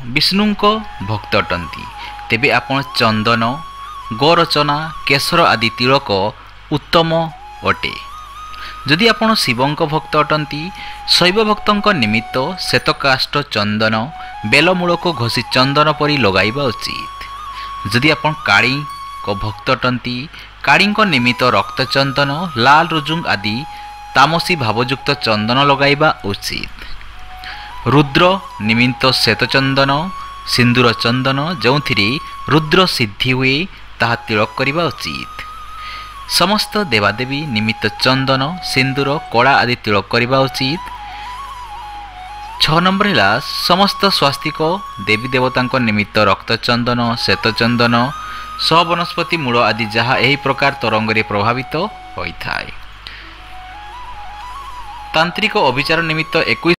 विष्णुଙ୍କ भक्त अटंती तेबे आपण चंदन गोरचना केशर आदि तिलक उत्तम अटे। जदि आपण शिवଙ୍କ भक्त अटंती शैव भक्तଙ୍କ निमित्त श्वेतकाष्ठ चंदन बेलमूल को घोषी चंदन परी लगाइबा उचित। जदि आपण काली को भक्त अटंती काली निमित्त रक्त चंदन लाल रुजुंग आदि तामसी भावयुक्त चंदन लगाइबा उचित। रुद्र निमित्त श्वेत चंदन सिंदूर चंदन जो रुद्र सिद्धि हुए ताहा तिलक करिबा उचित। समस्त देवादेवी निमित्त चंदन सिंदूर कला आदि तिलक करिबा उचित। 6 नंबर है समस्त स्वास्तिक देवी देवतांक निमित्त रक्त चंदन श्वेत चंदन सह वनस्पति मूल आदि जहाँ यही प्रकार तरंग रे प्रभावित होता है। तांत्रिक अभिचार निमित्त 21